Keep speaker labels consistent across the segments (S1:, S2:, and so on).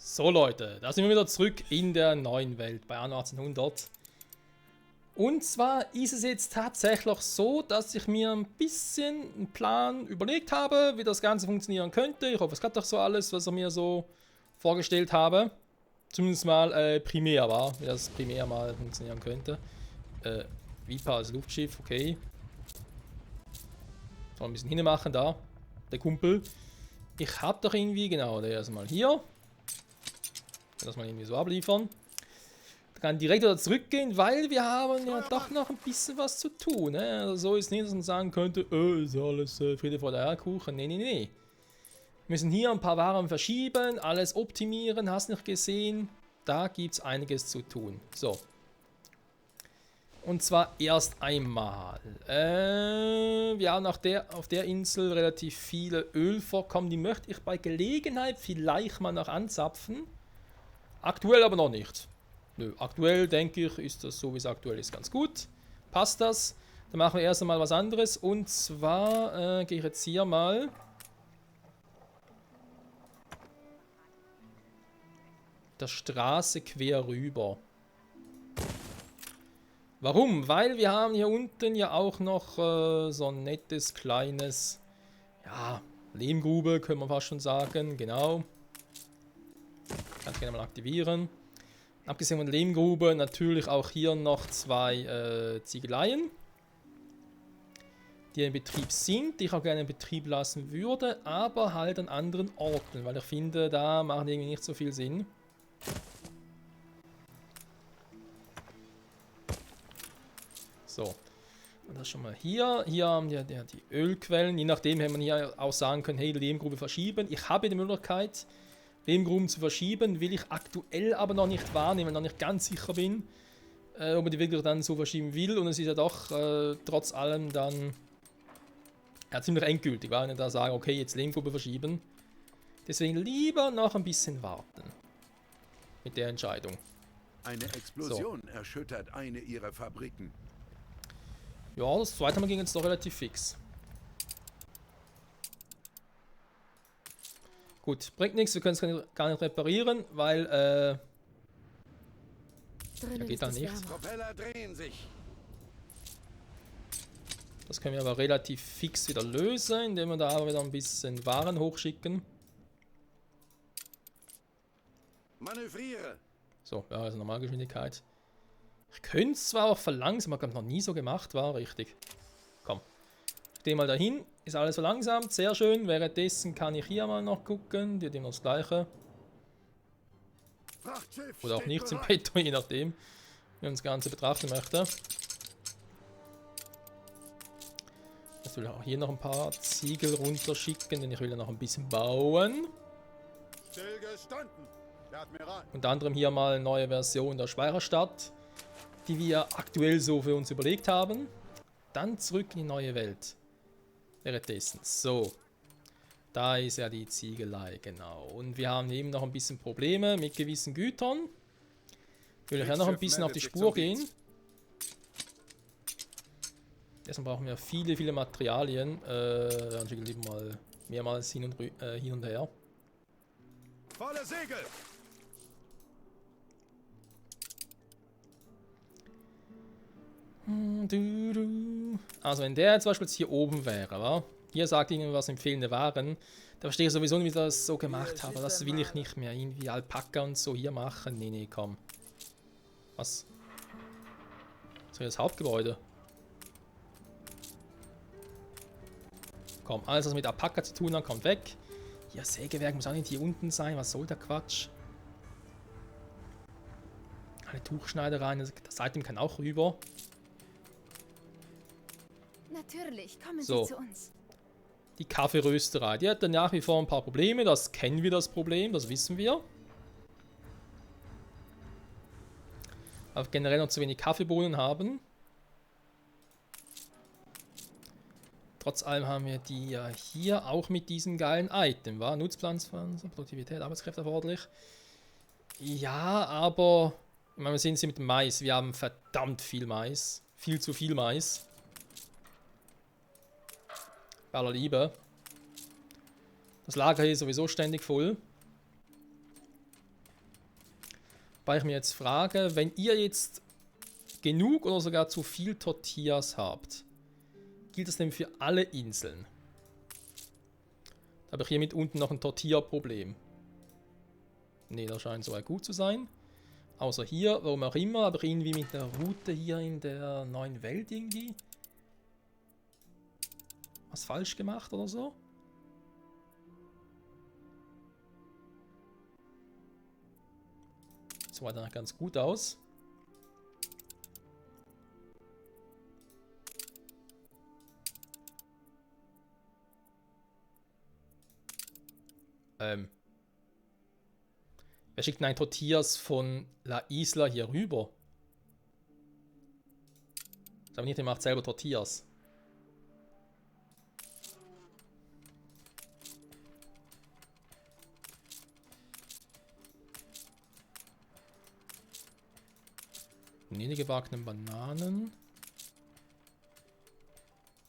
S1: So Leute, da sind wir wieder zurück in der neuen Welt bei Anno 1800. Und zwar ist es jetzt tatsächlich so, dass ich mir ein bisschen einen Plan überlegt habe, wie das Ganze funktionieren könnte. Ich hoffe, es klappt doch so alles, was ich mir so vorgestellt habe. Zumindest mal primär war, wie das primär mal funktionieren könnte. Viper als Luftschiff, okay. Soll ein bisschen hinmachen da, der Kumpel. Ich habe doch irgendwie, genau, der ist mal hier. Das mal irgendwie so abliefern. Ich kann direkt wieder zurückgehen, weil wir haben ja doch noch ein bisschen was zu tun. Ne? Also so ist nicht, dass man sagen könnte, ist alles Friede vor der Eierkuchen. Nee, nee, nee. Wir müssen hier ein paar Waren verschieben, alles optimieren, hast nicht gesehen. Da gibt es einiges zu tun. So. Und zwar erst einmal. Wir haben auf der Insel relativ viele Ölvorkommen. Die möchte ich bei Gelegenheit vielleicht mal noch anzapfen. Aktuell aber noch nicht. Nö, aktuell denke ich, ist das so, wie es aktuell ist, ganz gut. Passt das? Dann machen wir erst einmal was anderes. Und zwar gehe ich jetzt hier mal. Der Straße quer rüber. Warum? Weil wir haben hier unten ja auch noch so ein nettes, kleines, ja, Lehmgrube, können wir fast schon sagen. Genau. Ganz gerne mal aktivieren. Abgesehen von Lehmgrube natürlich auch hier noch zwei Ziegeleien, die in Betrieb sind, die ich auch gerne in Betrieb lassen würde, aber halt an anderen Orten, weil ich finde, da machen die irgendwie nicht so viel Sinn. So, und das schon mal hier. Hier haben wir die Ölquellen, je nachdem hätte man hier auch sagen können, hey, Lehmgrube verschieben. Ich habe die Möglichkeit, Lehmgruben zu verschieben, will ich aktuell aber noch nicht wahrnehmen, noch nicht ganz sicher bin, ob ich die wirklich dann so verschieben will. Und es ist ja doch trotz allem dann ja, ziemlich endgültig, weil ich da sagen, okay, jetzt Lehmgrube verschieben. Deswegen lieber noch ein bisschen warten mit der Entscheidung.
S2: Eine Explosion erschüttert eine ihrer Fabriken.
S1: Ja, das zweite Mal ging jetzt doch relativ fix. Gut, bringt nichts, wir können es gar nicht reparieren, weil, da geht da nichts.
S2: Propeller drehen sich.
S1: Das können wir aber relativ fix wieder lösen, indem wir da wieder ein bisschen Waren hochschicken.
S2: Manövriere.
S1: So, ja, also Normalgeschwindigkeit. Ich könnte es zwar auch verlangsamen, aber noch nie so gemacht war, richtig. Komm. Ich gehe mal dahin. Ist alles verlangsamt, sehr schön. Währenddessen kann ich hier mal noch gucken. Die hat immer das Gleiche. Oder auch nichts im Petto, je nachdem, wie man das Ganze betrachten möchte. Jetzt will ich auch hier noch ein paar Ziegel runterschicken, denn ich will ja noch ein bisschen bauen. Unter anderem hier mal eine neue Version der Speicherstadt, die wir aktuell so für uns überlegt haben. Dann zurück in die neue Welt. Währenddessen. So. Da ist ja die Ziegelei, genau. Und wir haben eben noch ein bisschen Probleme mit gewissen Gütern. Will ich ja noch ein bisschen auf die Spur gehen. Deshalb brauchen wir viele, viele Materialien. Dann schicken wir lieber mal mehrmals hin und her.
S2: Volle Segel.
S1: Also wenn der jetzt zum Beispiel hier oben wäre, wa? Hier sagt irgendwas empfehlende Waren, da verstehe ich sowieso nicht, wie ich das so gemacht habe. Das will ich nicht mehr. Irgendwie Alpaka und so hier machen. Nee, nee, komm. Was? So, das Hauptgebäude. Komm, alles was mit Alpaka zu tun hat, kommt weg. Hier, Sägewerk muss auch nicht hier unten sein. Was soll der Quatsch? Eine Tuchschneiderei, das Item kann auch rüber.
S3: Natürlich, kommen
S1: So.
S3: Sie zu uns.
S1: Die Kaffeerösterei, die hat dann nach wie vor ein paar Probleme. Das kennen wir, das Problem, das wissen wir. Aber generell noch zu wenig Kaffeebohnen haben. Trotz allem haben wir die ja hier auch mit diesen geilen Item, war Nutzpflanzen, Produktivität, Arbeitskräfte erforderlich. Ja, aber ich meine, wir sehen sie mit dem Mais. Wir haben verdammt viel Mais. Viel zu viel Mais. Bei aller Liebe. Das Lager hier ist sowieso ständig voll. Wobei ich mir jetzt frage, wenn ihr jetzt genug oder sogar zu viel Tortillas habt, gilt das denn für alle Inseln? Da habe ich hier mit unten noch ein Tortilla-Problem. Ne, das scheint soweit gut zu sein. Außer hier, warum auch immer, aber irgendwie mit der Route hier in der neuen Welt irgendwie was falsch gemacht oder so. So sieht dann ganz gut aus. Wer schickt denn ein Tortillas von La Isla hier rüber? Das aber nicht, der macht selber Tortillas. Nee, die gebackenen Bananen.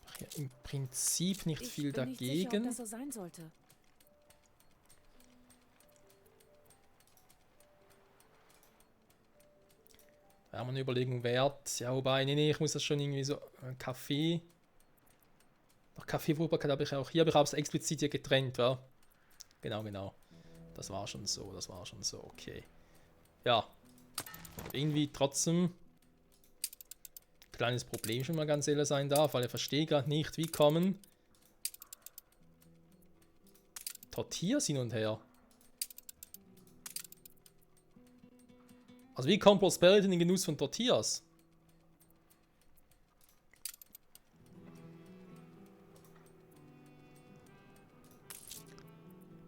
S1: Ach ja, im Prinzip nicht viel dagegen.
S3: Ich bin nicht sicher, ob das so sein sollte.
S1: Ja, mal eine Überlegung wert. Ja, wobei, nee, ich muss das schon irgendwie so. Kaffee. Noch Kaffeebrühbarkeit habe ich auch. Hier habe ich es explizit hier getrennt, ja. Genau. Das war schon so, okay. Ja. Irgendwie trotzdem. Kleines Problem schon mal ganz ehrlich sein darf, weil ich verstehe gerade nicht, wie kommen Tortillas hin und her. Also wie kommt Prosperity in den Genuss von Tortillas?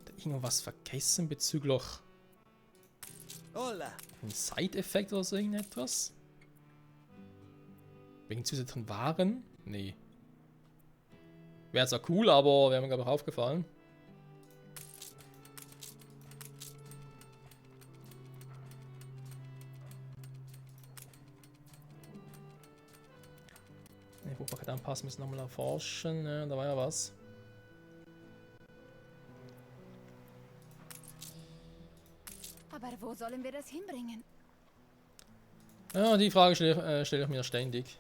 S1: Da irgendwas vergessen bezüglich ein Side-Effekt oder so irgendetwas? Wegen zusätzlichen Waren? Nee. Wäre zwar cool, aber wäre mir glaube ich aufgefallen. Ne, Fruchtbarkeit anpassen müssen nochmal erforschen. Ja, da war ja was.
S3: Aber wo sollen wir das hinbringen?
S1: Ja, die Frage stell ich mir ständig.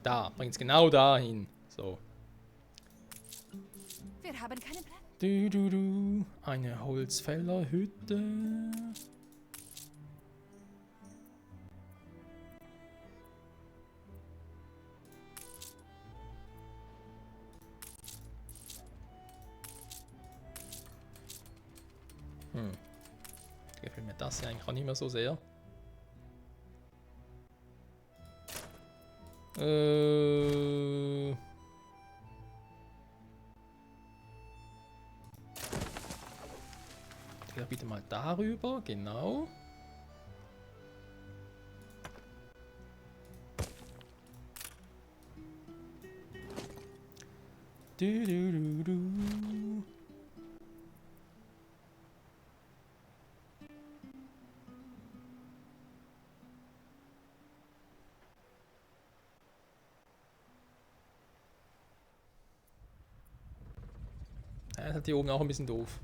S1: Da, bringt's genau dahin. So.
S3: Wir haben keine Platz.
S1: Eine Holzfällerhütte. Gefällt mir das ja eigentlich auch nicht mehr so sehr. Ja, bitte mal darüber, genau. Ja, das hat hier oben auch ein bisschen doof.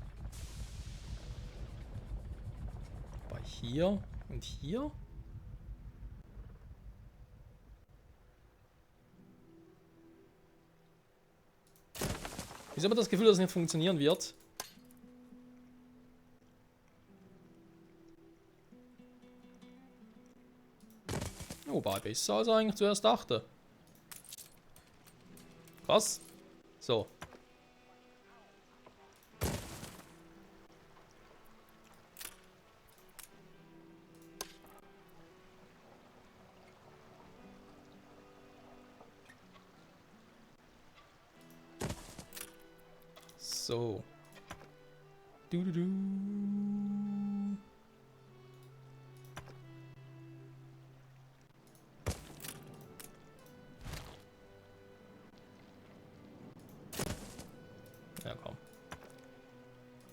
S1: Bei hier und hier. Wieso habe ich das Gefühl, dass es nicht funktionieren wird? Wobei, besser als ich eigentlich zuerst dachte. Krass. So. So. Ja, komm.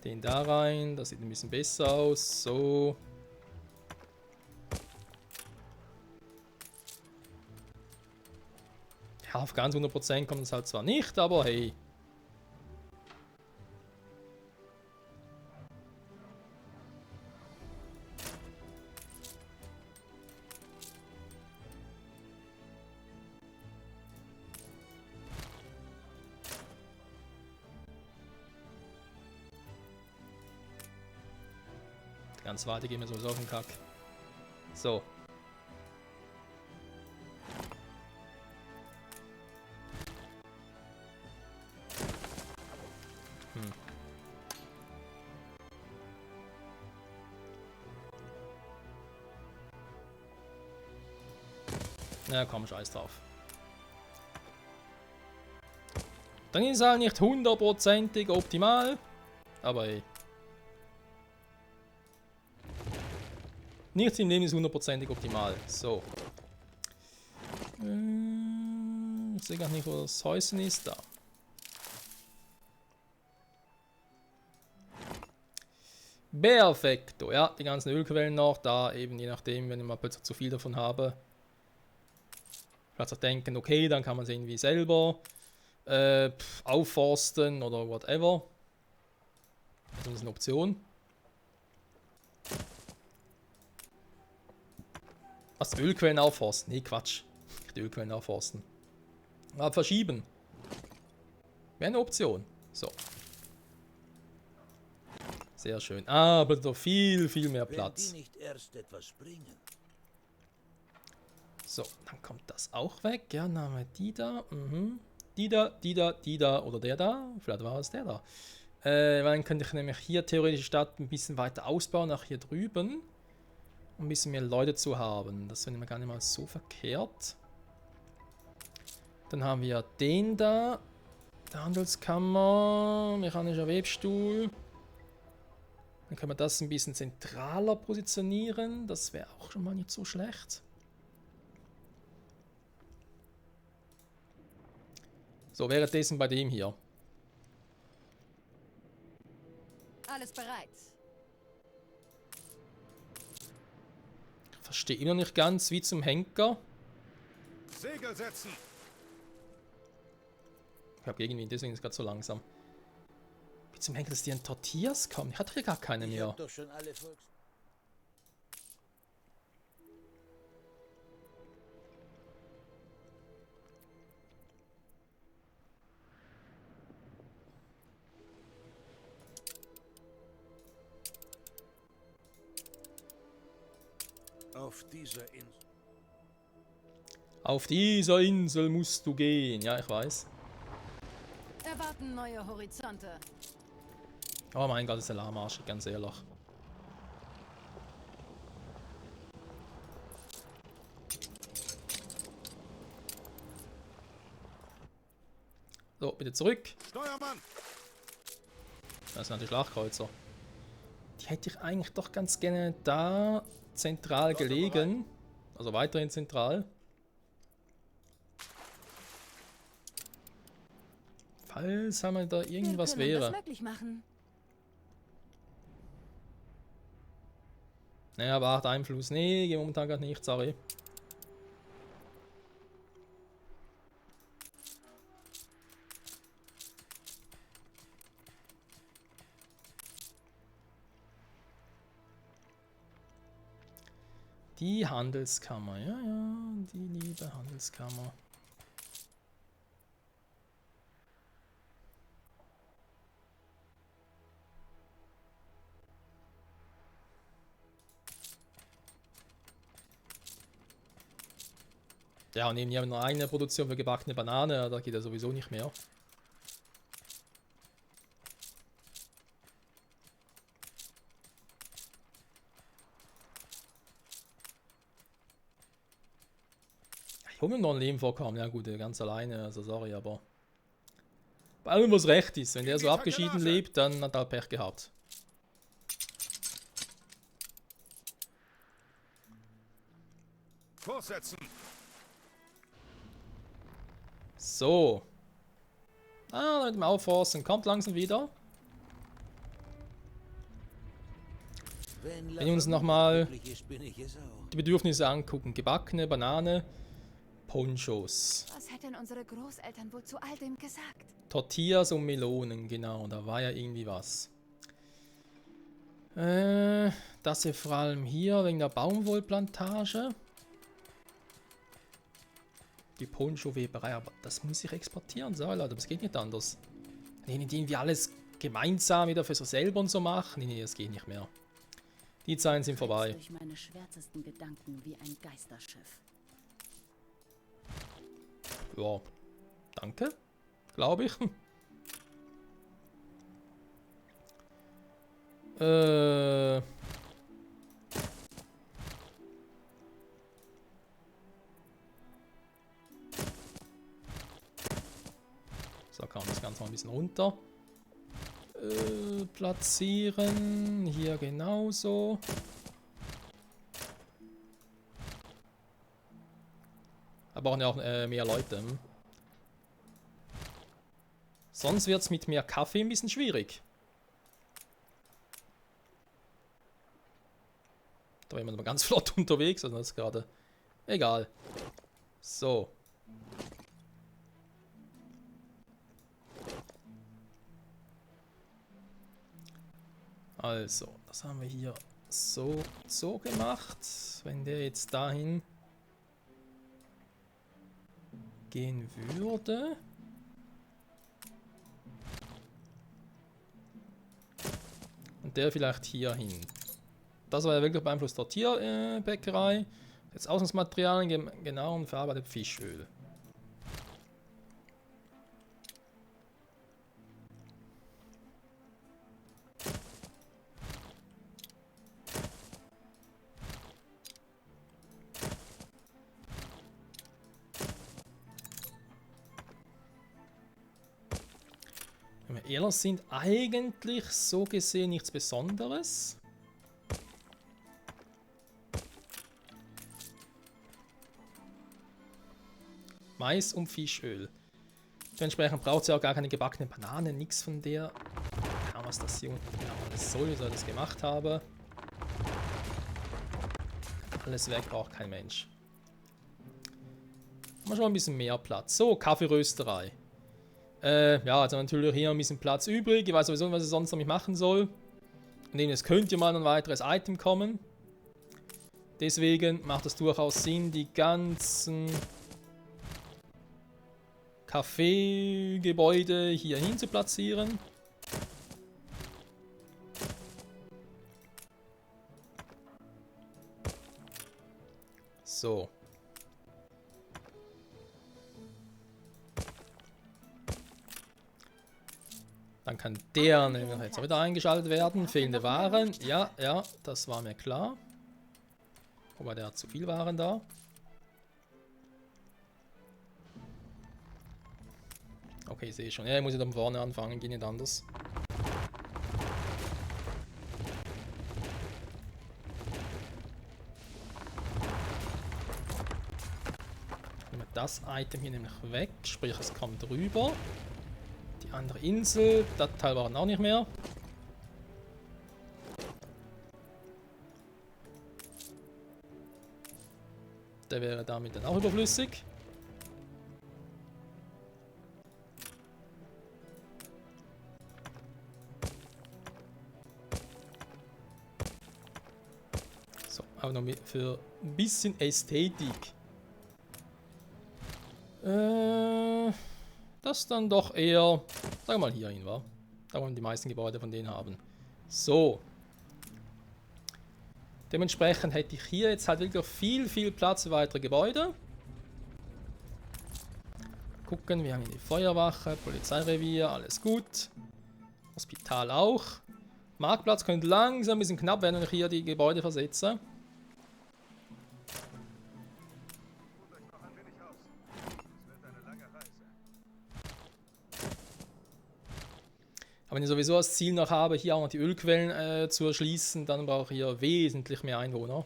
S1: Den da rein, das sieht ein bisschen besser aus. So. Ja, auf ganz 100% kommt es halt zwar nicht, aber hey. Ganz weiter gehen wir sowieso auf den Kack. So. Ja, komm, scheiß drauf. Dann ist es halt nicht 100%ig optimal, aber ey. Nichts im Leben ist 100%ig optimal. So. Ich sehe gar nicht, wo das Häuschen ist. Da. Perfekto. Ja, die ganzen Ölquellen noch. Da eben, je nachdem, wenn ich mal plötzlich zu viel davon habe. Kannst du denken, okay, dann kann man es irgendwie selber aufforsten oder whatever. Das ist eine Option. Was, Ölquellen aufforsten? Nee, Quatsch. Nicht Ölquellen aufforsten. Aber verschieben. Wäre eine Option. So. Sehr schön. Aber doch viel, viel mehr Platz.
S4: Wenn die nicht erst etwas bringen.
S1: So, dann kommt das auch weg. Ja, dann haben wir die da. Die da oder der da. Vielleicht war es der da. Dann könnte ich nämlich hier theoretisch die Stadt ein bisschen weiter ausbauen, nach hier drüben. Um ein bisschen mehr Leute zu haben. Das wäre gar nicht mal so verkehrt. Dann haben wir den da. Der Handelskammer. Mechanischer Webstuhl. Dann können wir das ein bisschen zentraler positionieren. Das wäre auch schon mal nicht so schlecht. So, währenddessen bei dem hier.
S3: Alles bereit.
S1: Ich verstehe immer noch nicht ganz, wie zum Henker.
S2: Segel setzen!
S1: Ich habe irgendwie, deswegen ist es gerade so langsam. Wie zum Henker, dass die an Tortillas kommen? Ich hatte hier gar keine
S4: Ich
S1: mehr.
S4: hab doch schon alle Volks.
S2: Auf dieser Insel.
S1: Auf dieser Insel musst du gehen. Ja, ich weiß.
S3: Erwarten neue Horizonte.
S1: Oh mein Gott, das ist der Lahmarsch, ganz ehrlich. So, bitte zurück.
S2: Steuermann!
S1: Das sind die Schlachtkreuzer. Die hätte ich eigentlich doch ganz gerne da zentral gelegen. Also weiterhin zentral. Falls haben da irgendwas
S3: Wir können das
S1: wäre.
S3: möglich machen.
S1: Naja, aber 8 Einfluss. Nee, geht momentan gar nicht, sorry. Die Handelskammer, ja, ja, die liebe Handelskammer. Ja, und eben hier haben wir nur eine Produktion für gebackene Banane, da geht ja sowieso nicht mehr. Ich hole mir noch ein Leben vorkommen, ja gut, ganz alleine, also sorry, aber bei allem was recht ist, wenn der so abgeschieden lebt, dann hat er Pech gehabt.
S2: Vorsetzen!
S1: So. Ah, mit dem Aufforsten kommt langsam wieder. Wenn wir uns nochmal die Bedürfnisse angucken. Gebackene Banane. Ponchos.
S3: Was hätten unsere Großeltern wohl zu all dem gesagt?
S1: Tortillas und Melonen, genau. Da war ja irgendwie was. Das hier vor allem hier wegen der Baumwollplantage. Die Poncho-Weberei, aber das muss ich exportieren, so Leute, das geht nicht anders. Nee, die irgendwie alles gemeinsam wieder für sich selber und so machen. Nee, das geht nicht mehr. Die Zeiten sind vorbei.
S5: Durch meine schwärzesten Gedanken wie ein Geisterschiff.
S1: Ja, danke, glaube ich. So, kann man das Ganze mal ein bisschen runter platzieren. Hier genauso. Da brauchen ja auch mehr Leute. Sonst wird es mit mehr Kaffee ein bisschen schwierig. Da bin ich mal ganz flott unterwegs, also das ist gerade egal. So. Also, das haben wir hier so gemacht. Wenn der jetzt dahin gehen würde. Und der vielleicht hier hin. Das war ja wirklich beeinflusst der Tierbäckerei. Jetzt Ausgangsmaterialien, genau, und verarbeitet Fischöl. Wenn wir ehrlich sind, eigentlich so gesehen nichts Besonderes. Mais und Fischöl. Dementsprechend braucht es ja auch gar keine gebackenen Bananen, nichts von der. Kaum was das hier unten genau alles soll, wie soll ich das gemacht habe. Alles weg, braucht kein Mensch. Haben wir schon ein bisschen mehr Platz. So, Kaffeerösterei. Ja, also natürlich hier ein bisschen Platz übrig. Ich weiß sowieso nicht, was ich sonst damit machen soll. Und es könnte mal ein weiteres Item kommen. Deswegen macht es durchaus Sinn, die ganzen Kaffeegebäude hier hin zu platzieren. So. Dann kann der nämlich jetzt auch wieder eingeschaltet werden. Fehlende Waren. Ja, das war mir klar. Wobei der hat zu viel Waren da. Okay, ich sehe schon. Ja, ich muss jetzt von vorne anfangen, geht nicht anders. Nehmen wir das Item hier nämlich weg, sprich es kommt rüber. Die andere Insel, das Teil war auch nicht mehr. Der wäre damit dann auch überflüssig. So, aber noch für ein bisschen Ästhetik. Das dann doch eher, sagen wir mal, hierhin war. Da wollen die meisten Gebäude von denen haben. So. Dementsprechend hätte ich hier jetzt halt wirklich viel Platz für weitere Gebäude. Gucken, wir haben hier die Feuerwache, Polizeirevier, alles gut. Hospital auch. Marktplatz könnte langsam ein bisschen knapp werden, wenn ich hier die Gebäude versetze. Aber wenn ich sowieso das Ziel noch habe, hier auch noch die Ölquellen zu erschließen, dann brauche ich hier wesentlich mehr Einwohner.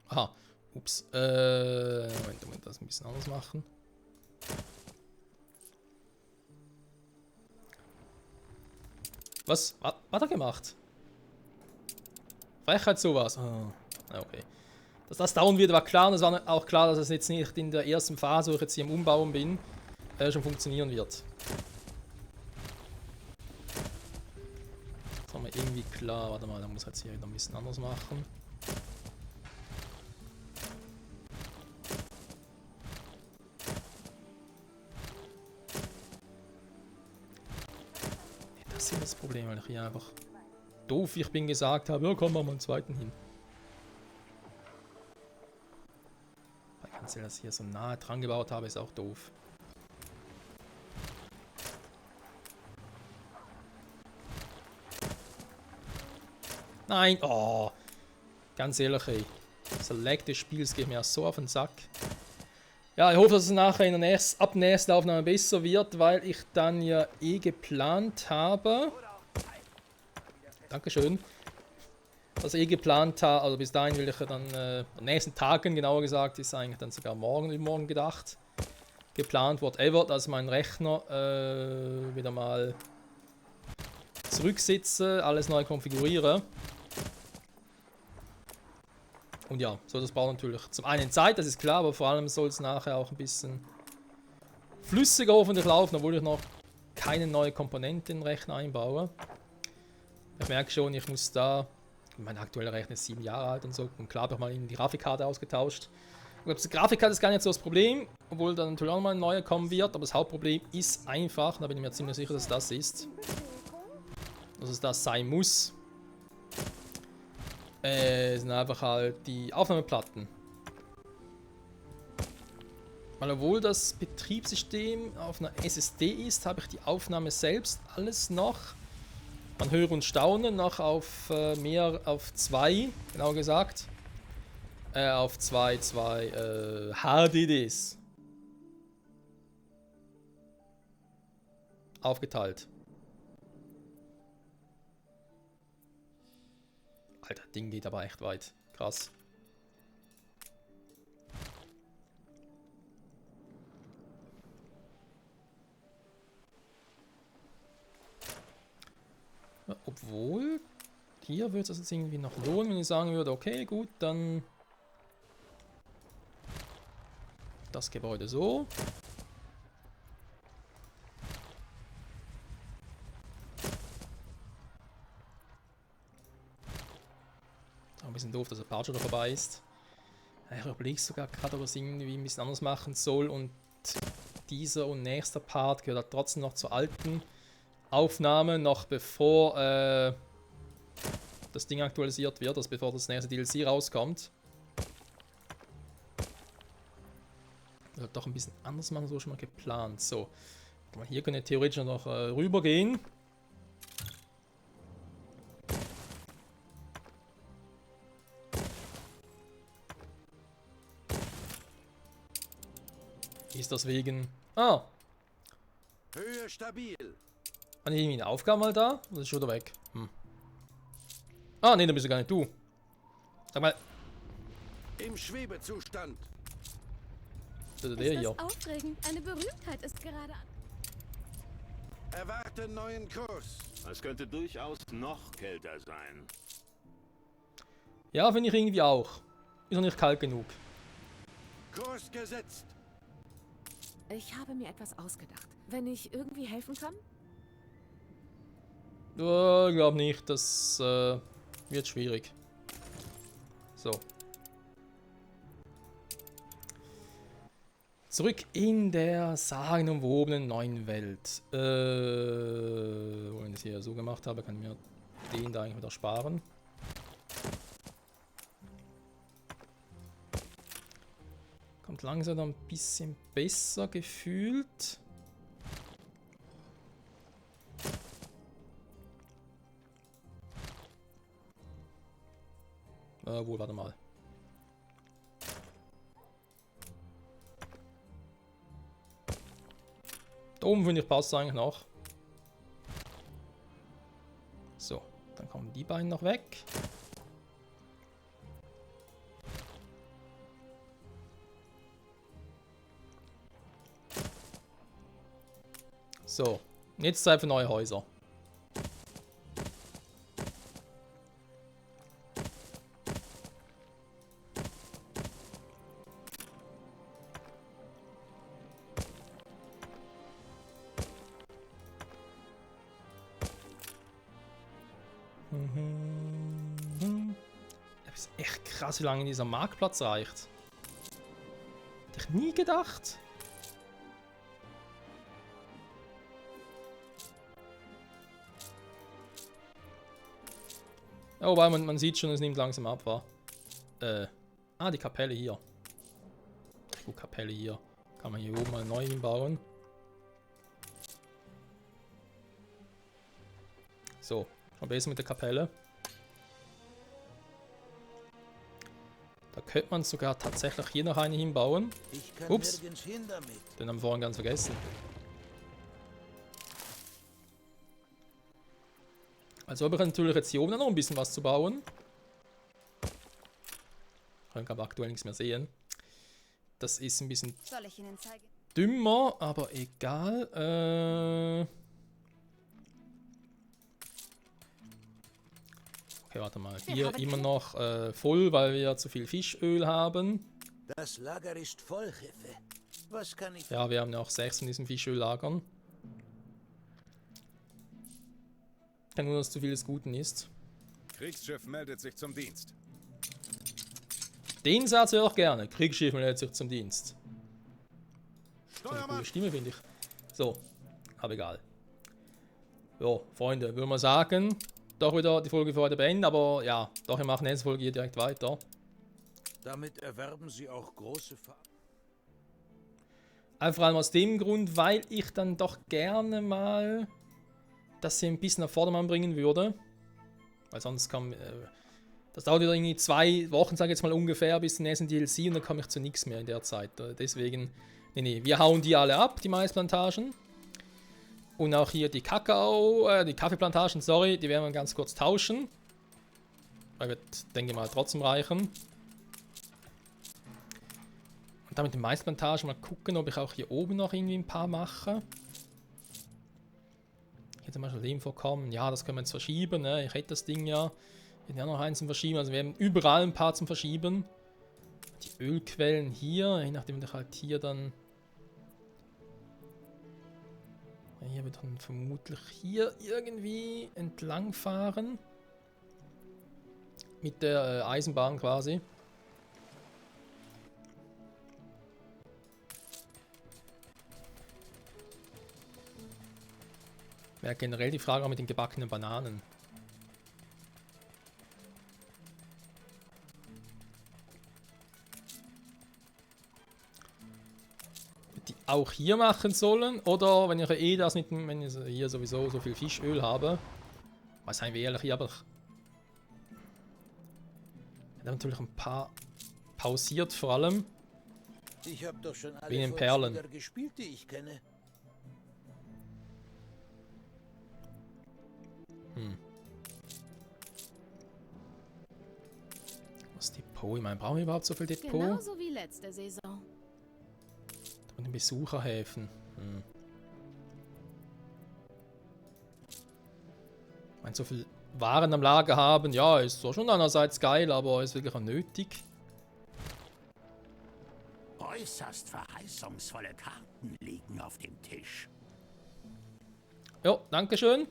S1: Aha, ups. Moment, das ein bisschen anders machen. Was? Was hat er gemacht? Frechheit sowas. Oh. Okay. Dass das dauern wird, war klar. Und es war auch klar, dass es jetzt nicht in der ersten Phase, wo ich jetzt hier im Umbauen bin, schon funktionieren wird. Das war mir irgendwie klar. Warte mal, da muss ich jetzt hier wieder ein bisschen anders machen. Das ist das Problem, weil ich hier einfach doof ich bin gesagt habe, ja komm, machen wir einen zweiten hin. Weil ganz ehrlich, dass ich hier so nahe dran gebaut habe, ist auch doof. Nein, oh, ganz ehrlich, ey. Das Lag des Spiels geht mir so auf den Sack. Ja, ich hoffe, dass es nachher in der ab der nächsten Aufnahme besser wird, weil ich dann ja geplant habe. Dankeschön. Also geplant habe, also bis dahin will ich ja dann, an den nächsten Tagen genauer gesagt, ist eigentlich dann sogar übermorgen gedacht. Geplant, whatever, dass mein Rechner wieder mal zurücksitze, alles neu konfiguriere. Und ja, so das braucht natürlich zum einen Zeit, das ist klar, aber vor allem soll es nachher auch ein bisschen flüssiger hoffentlich laufen, obwohl ich noch keine neue Komponente in den Rechner einbaue. Ich merke schon, ich muss da, mein aktueller Rechner ist 7 Jahre alt und so, und klar habe ich mal die Grafikkarte ausgetauscht. Und die Grafikkarte ist gar nicht so das Problem, obwohl dann natürlich auch mal eine neue kommen wird, aber das Hauptproblem ist einfach, da bin ich mir ziemlich sicher, dass das ist. Dass es das sein muss. Sind einfach halt die Aufnahmeplatten. Weil obwohl das Betriebssystem auf einer SSD ist, habe ich die Aufnahme selbst alles noch, man höre und staune, noch auf auf 2, genau gesagt. Auf zwei HDDs. Aufgeteilt. Alter, Ding geht aber echt weit. Krass. Ja, obwohl, hier würde es jetzt irgendwie noch lohnen, wenn ich sagen würde, okay, gut, dann das Gebäude so. Ein bisschen doof, dass der Part schon da vorbei ist. Ich überlege sogar gerade, ob es irgendwie ein bisschen anders machen soll. Und dieser und nächster Part gehört halt trotzdem noch zur alten Aufnahme, noch bevor das Ding aktualisiert wird, also bevor das nächste DLC rauskommt. Das wird doch ein bisschen anders machen, so schon mal geplant. So, hier können wir theoretisch noch rüber gehen. Ist das wegen... Ah!
S2: Höhe stabil.
S1: Habe ich irgendwie eine Aufgabe mal da? Oder ist schon wieder weg? Ah, nee, da bist du gar nicht du. Sag mal.
S2: Im Schwebezustand.
S1: Der
S3: Ist
S1: hier.
S3: das aufregend? Eine Berühmtheit ist gerade an.
S2: Erwarte neuen Kurs.
S6: Es könnte durchaus noch kälter sein.
S1: Ja, finde ich irgendwie auch. Ist noch nicht kalt genug.
S2: Kurs gesetzt.
S7: Ich habe mir etwas ausgedacht. Wenn ich irgendwie helfen kann?
S1: Glaub nicht, das wird schwierig. So. Zurück in der sagenumwobenen neuen Welt. Wo ich das hier so gemacht habe, kann ich mir den da eigentlich wieder sparen. Kommt langsam ein bisschen besser gefühlt. Wohl, warte mal. Da oben finde ich passt eigentlich noch. So, dann kommen die beiden noch weg. So, jetzt Zeit für neue Häuser. Das ist echt krass, wie lange dieser Marktplatz reicht. Hätte ich nie gedacht. Ja, wobei man sieht schon, es nimmt langsam ab, wa? Die Kapelle hier. Gut, Kapelle hier. Kann man hier oben mal neu hinbauen. So, schon besser mit der Kapelle. Da könnte man sogar tatsächlich hier noch eine hinbauen.
S4: Ich kann
S1: Ups.
S4: nirgends hin damit.
S1: Den haben wir vorhin ganz vergessen. Also habe ich natürlich jetzt hier oben noch ein bisschen was zu bauen. Ich kann aber aktuell nichts mehr sehen. Das ist ein bisschen
S3: Soll ich Ihnen zeigen?
S1: dümmer, aber egal. Okay, warte mal. Hier immer noch voll, weil wir zu viel Fischöl haben.
S4: Das Lager ist voll, Jefe. Was kann ich...
S1: Ja, wir haben ja auch 6 von diesen Fischöllagern. Kann nur, dass zu viel des Guten ist.
S8: Kriegsschiff meldet sich zum Dienst.
S1: Den Satz höre ich auch gerne. Kriegsschiff meldet sich zum Dienst. Das ist eine
S8: Steuermann!
S1: coole Stimme, finde ich. So, aber egal. Jo, Freunde, würde man sagen, doch wieder die Folge für heute beenden, aber ja, doch, wir machen nächste Folge hier direkt weiter.
S4: Damit erwerben Sie auch große
S1: Vor allem aus dem Grund, weil ich dann doch gerne mal das hier ein bisschen auf Vordermann bringen würde. Weil sonst kann... das dauert wieder irgendwie 2 Wochen, sage ich jetzt mal ungefähr, bis zum nächsten DLC und dann komme ich zu nichts mehr in der Zeit. Deswegen, nee, wir hauen die alle ab, die Maisplantagen. Und auch hier die die Kaffeeplantagen, sorry, die werden wir ganz kurz tauschen. Weil wird, denke ich mal, trotzdem reichen. Und dann mit den Maisplantagen mal gucken, ob ich auch hier oben noch irgendwie ein paar mache. Hier zum Beispiel Lehmvorkommen, ja, das können wir jetzt verschieben, ne? Ich hätte das Ding ja. Wir haben ja noch eins zum Verschieben, also wir haben überall ein paar zum Verschieben. Die Ölquellen hier, je nachdem ich halt hier dann... Hier wird dann vermutlich hier irgendwie entlang fahren. Mit der Eisenbahn quasi. Wäre generell die Frage auch mit den gebackenen Bananen. Die auch hier machen sollen, oder wenn ich das mit dem, wenn ich hier sowieso so viel Fischöl habe, was seien wir ehrlich, hier aber ich habe natürlich ein paar pausiert vor allem.
S4: Ich habe doch schon alle
S1: Wegen den Perlen.
S4: Volkslieder gespielt, die ich kenne.
S1: Was Depot? Ich meine, brauchen wir überhaupt so viel Depot?
S5: Genauso wie letzte Saison.
S1: Und den Besucherhäfen. Ich meine, so viel Waren am Lager haben, ja, ist zwar schon einerseits geil, aber ist wirklich auch nötig.
S9: Äußerst verheißungsvolle Karten liegen auf dem Tisch.
S1: Ja, dankeschön.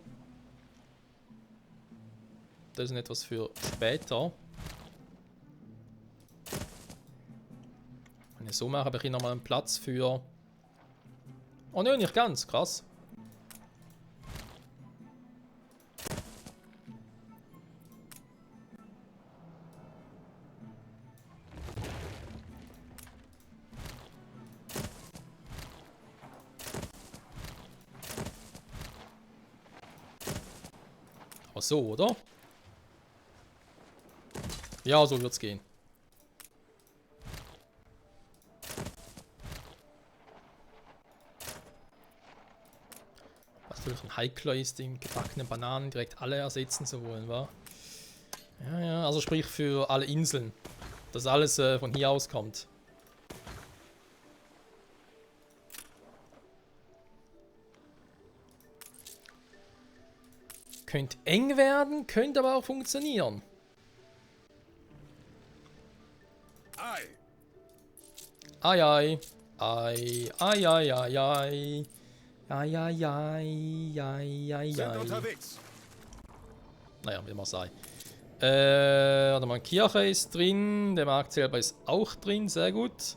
S1: Das ist etwas für später. Wenn ich so mache, habe ich hier nochmal einen Platz für... Oh ne, nicht ganz, krass. Aber so, oder? Ja, so wird's gehen. Was natürlich ein heikler ist, den gebackenen Bananen direkt alle ersetzen zu wollen, wa? Ja, also sprich für alle Inseln. Dass alles von hier aus kommt. Könnte eng werden, könnte aber auch funktionieren.
S8: Ei!
S1: Ai, ai. Ai, ai, ai, ai, ai. Ai, ai, ai, ai, ai,
S8: Sind
S1: ai.
S8: unterwegs.
S1: Naja, wie immer sei. Warte mal, Kirche ist drin, der Markt selber ist auch drin, sehr gut.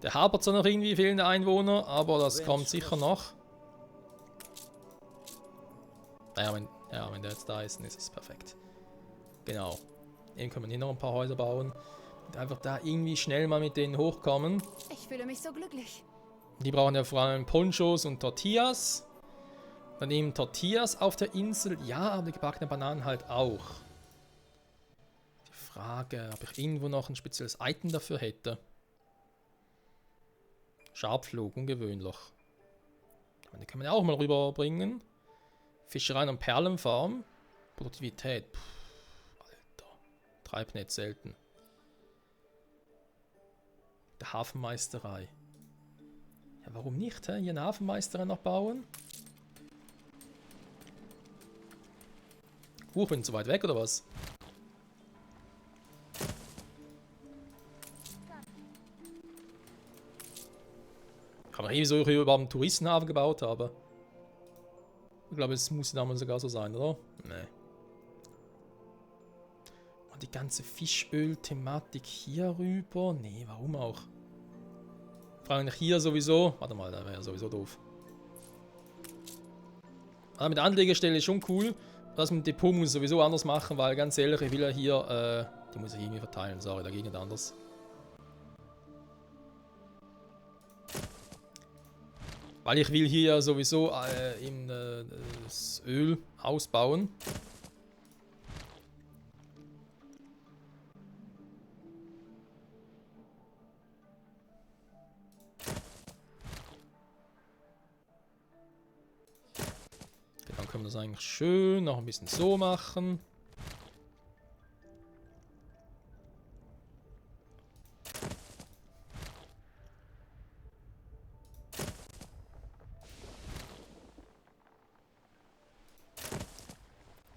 S1: Der hapert zwar noch irgendwie fehlende Einwohner, aber das kommt sicher noch. Naja, wenn der jetzt da ist, dann ist es perfekt. Genau. Eben können wir hier noch ein paar Häuser bauen. Und einfach da irgendwie schnell mal mit denen hochkommen.
S3: Ich fühle mich so glücklich.
S1: Die brauchen ja vor allem Ponchos und Tortillas. Dann eben Tortillas auf der Insel. Ja, aber die gebackenen Bananen halt auch. Die Frage, ob ich irgendwo noch ein spezielles Item dafür hätte. Scharpflug, ungewöhnlich. Aber die können wir ja auch mal rüberbringen. Fischerei und Perlenfarm. Produktivität. Puh, Alter. Treibnetz selten. Der Hafenmeisterei. Ja, warum nicht? Hier eine Hafenmeisterei noch bauen? Bin zu weit weg oder was? Kann man so über einen Touristenhafen gebaut haben? Ich glaube, es muss damals sogar so sein, oder? Nee. Und die ganze Fischöl-Thematik hier rüber? Nee, warum auch? Vor allem hier sowieso. Warte mal, da wäre ja sowieso doof. Aber mit der Anlegestelle ist schon cool. Das mit dem Depot muss ich sowieso anders machen, weil ganz ehrlich, ich will ja hier, die muss ich irgendwie verteilen. Sorry, da geht nicht anders. Weil ich will hier ja sowieso das Öl ausbauen. Dann können wir das eigentlich schön noch ein bisschen so machen.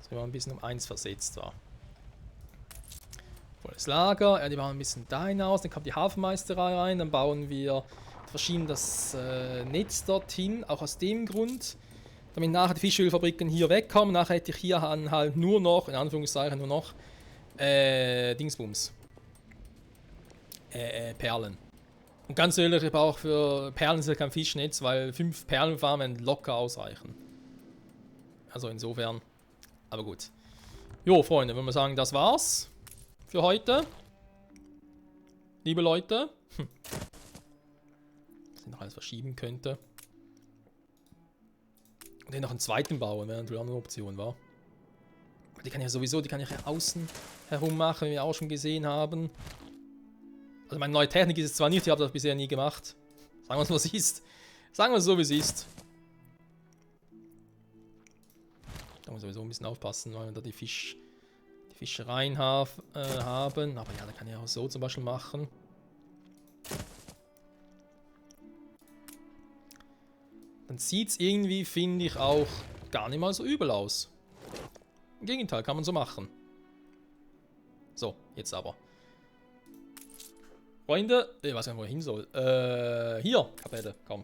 S1: So, wir ein bisschen um 1 versetzt war. Volles Lager, ja, die bauen ein bisschen da hinaus, dann kommt die Hafenmeisterei rein, dann bauen wir verschieden das Netz dorthin, auch aus dem Grund. Damit nachher die Fischölfabriken hier wegkommen. Nachher hätte ich hier halt nur noch, in Anführungszeichen nur noch, Dingsbums. Perlen. Und ganz ehrlich, ich brauche für Perlen sicher kein Fischnetz, weil 5 Perlenfarmen locker ausreichen. Also insofern. Aber gut. Jo, Freunde, würde man sagen, das war's für heute. Liebe Leute. Was ich noch alles verschieben könnte. Und den noch einen zweiten bauen, wäre natürlich auch eine Option, war. Die kann ja sowieso, die kann ich ja außen herum machen, wie wir auch schon gesehen haben. Also meine neue Technik ist es zwar nicht, ich habe das bisher nie gemacht. Sagen wir es, was es ist. Sagen wir es so, wie es ist. Da muss man sowieso ein bisschen aufpassen, weil wir da die Fischereien haben. Aber ja, da kann ich auch so zum Beispiel machen. Dann sieht es irgendwie, finde ich, auch gar nicht mal so übel aus. Im Gegenteil, kann man so machen. So, jetzt aber. Freunde, ich weiß nicht, wo ich hin soll. Hier, Kapelle, komm.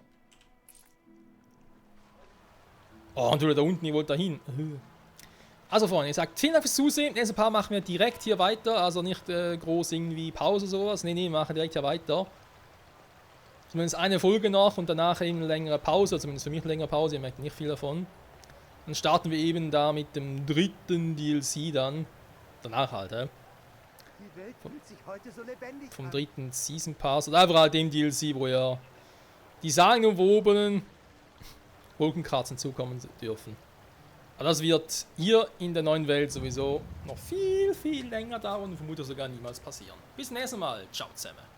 S1: Oh, und du da unten, ich wollte da hin. Also Freunde, ich sage vielen Dank fürs Zusehen. Nächstes Paar machen wir direkt hier weiter. Also nicht groß irgendwie Pause oder sowas. Nee, wir machen direkt hier weiter. Zumindest eine Folge noch und danach eine längere Pause, zumindest für mich eine längere Pause, ihr merkt nicht viel davon. Dann starten wir eben da mit dem 3. DLC dann. Danach halt,
S4: Die Welt fühlt sich heute so lebendig
S1: vom 3. Season Pass oder einfach halt dem DLC, wo ja die sagenumwobenen Wolkenkratzen zukommen dürfen. Aber das wird hier in der neuen Welt sowieso noch viel, viel länger dauern und vermutlich sogar niemals passieren. Bis zum nächsten Mal. Ciao zusammen.